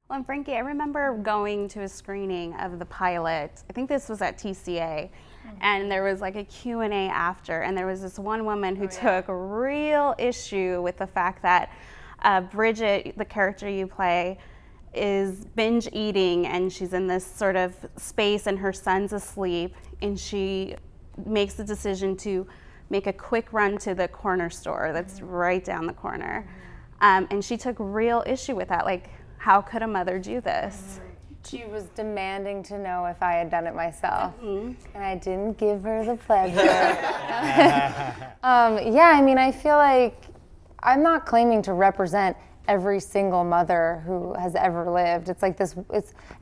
Well, and Frankie, I remember going to a screening of the pilot. I think this was at TCA, and there was like a Q&A after, and there was this one woman who took real issue with the fact that Bridget, the character you play, is binge eating, and she's in this sort of space and her son's asleep, and she makes the decision to make a quick run to the corner store that's right down the corner. And she took real issue with that. Like, how could a mother do this? She was demanding to know if I had done it myself, and I didn't give her the pleasure. Yeah, I mean, I feel like I'm not claiming to represent every single mother who has ever lived. It's like this,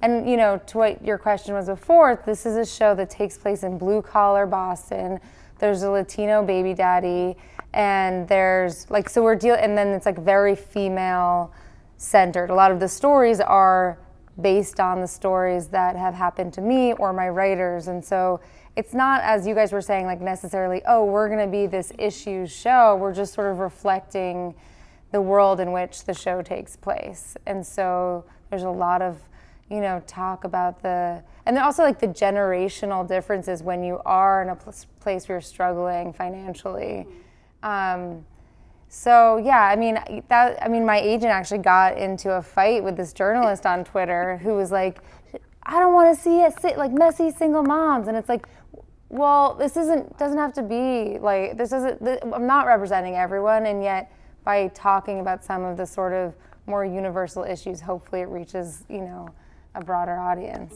and you know, to what your question was before, this is a show that takes place in blue collar Boston. There's a Latino baby daddy, and there's like, so we're dealing, and then it's like very female centered. A lot of the stories are based on the stories that have happened to me or my writers, and so it's not, as you guys were saying, like necessarily, oh, we're gonna be this issues show. We're just sort of reflecting the world in which the show takes place. And so there's a lot of, you know, talk about and then also like the generational differences when you are in a place where you're struggling financially. So yeah, I mean, my agent actually got into a fight with this journalist on Twitter who was like, I don't want to see it like messy single moms. And it's like, well, doesn't have to be like, I'm not representing everyone, and yet by talking about some of the sort of more universal issues, hopefully it reaches, you know, a broader audience.